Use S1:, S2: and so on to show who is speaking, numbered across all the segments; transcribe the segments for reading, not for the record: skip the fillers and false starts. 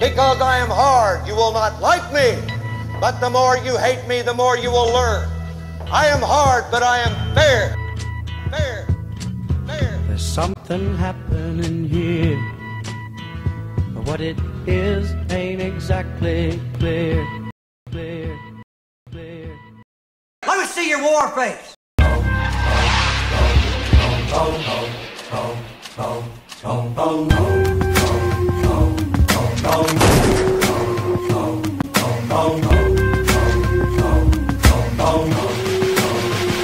S1: Because I am hard, you will not like me. But the more you hate me, the more you will learn. I am hard, but I am fair. Fair. Fair.
S2: There's something happening here. But what it is ain't exactly clear. Clear. Clear.
S3: Let me see your war face.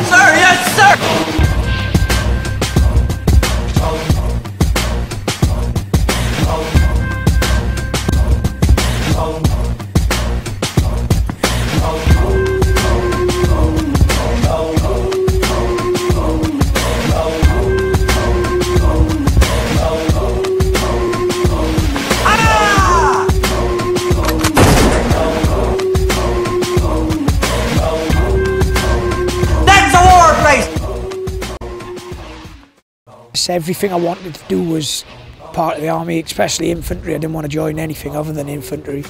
S3: Sir, yes, sir.
S4: Everything I wanted to do was part of the army, especially infantry. I didn't want to join anything other than infantry.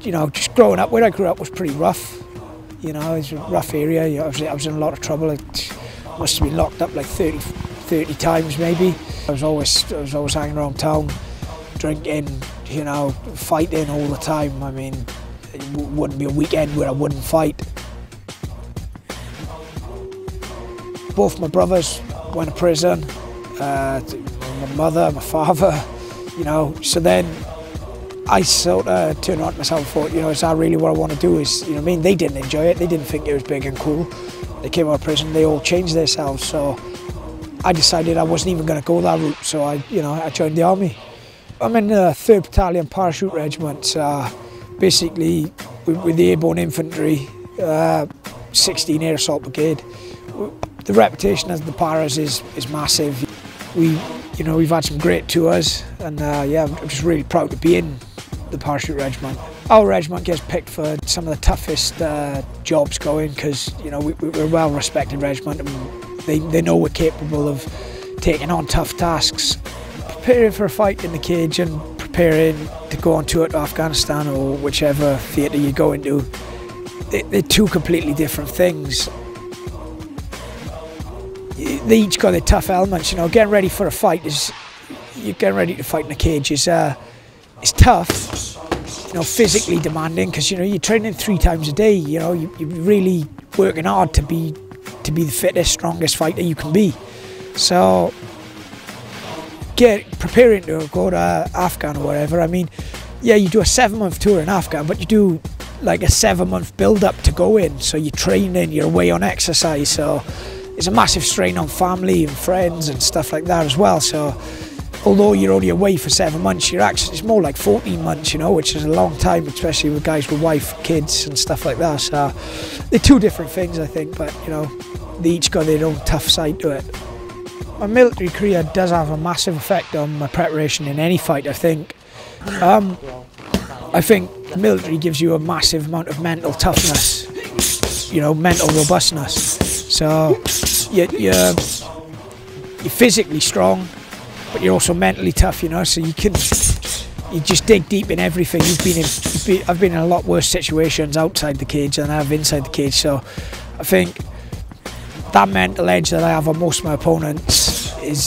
S4: You know, just growing up, where I grew up was pretty rough. You know, it was a rough area. You know, I was in a lot of trouble. I must have been locked up like 30 times maybe. I was always hanging around town, drinking, you know, fighting all the time. I mean, it wouldn't be a weekend where I wouldn't fight. Both my brothers went to prison. My mother, my father, you know, so then I sort of turned on to myself and thought, you know, is that really what I want to do? Is, you know what I mean, they didn't enjoy it, they didn't think it was big and cool. They came out of prison, they all changed themselves, so I decided I wasn't even going to go that route, so I joined the army. I'm in the 3rd Battalion Parachute Regiment, basically with the Airborne Infantry, 16 Air Assault Brigade. The reputation as the Paras is massive. We've had some great tours, and yeah, I'm just really proud to be in the Parachute Regiment. Our regiment gets picked for some of the toughest jobs going, because you know we're a well-respected regiment, and they know we're capable of taking on tough tasks. Preparing for a fight in the cage and preparing to go on tour to Afghanistan or whichever theatre you go into, they're two completely different things. They each got their tough elements, you know. Getting ready for a fight you're getting ready to fight in a cage is tough, you know, physically demanding, because you know you're training 3 times a day. You know, you're really working hard to be the fittest, strongest fighter you can be. So, preparing to go to Afghan or whatever. I mean, yeah, you do a 7-month tour in Afghan, but you do like a 7-month build-up to go in. So you're training, you're away on exercise. So it's a massive strain on family and friends and stuff like that as well. So although you're only away for 7 months, it's more like 14 months, you know, which is a long time, especially with guys with wife, kids and stuff like that. So they're two different things, I think, but you know, they each got their own tough side to it. My military career does have a massive effect on my preparation in any fight, I think. I think the military gives you a massive amount of mental toughness, you know, mental robustness. So you're physically strong, but you're also mentally tough, you know. So you just dig deep in everything. I've been in a lot worse situations outside the cage than I have inside the cage. So I think that mental edge that I have on most of my opponents is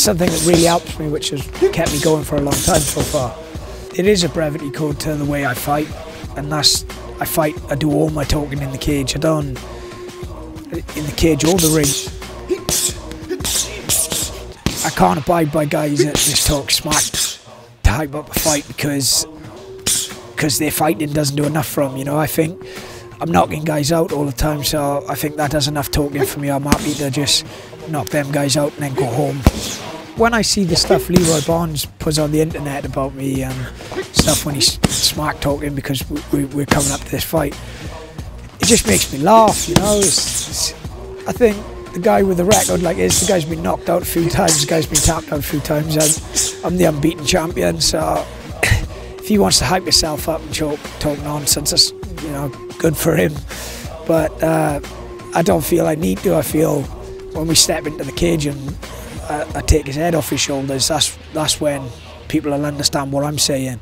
S4: something that really helps me, which has kept me going for a long time so far. It is a brevity code to the way I fight, and I do all my talking in the cage. I don't in the cage or the ring. I can't abide by guys that just talk smack to hype up a fight because their fighting doesn't do enough for them, you know. I think I'm knocking guys out all the time, so I think that does enough talking for me. I'm happy to just knock them guys out and then go home. When I see the stuff Leeroy Barnes puts on the internet about me and stuff when he's smack talking because we're coming up to this fight, it just makes me laugh, you know. I think the guy with the record like this, the guy's been knocked out a few times, the guy's been tapped out a few times, and I'm the unbeaten champion, so if he wants to hype himself up and talk nonsense, that's, you know, good for him. But I don't feel I need to. I feel when we step into the cage and I take his head off his shoulders, that's when people will understand what I'm saying.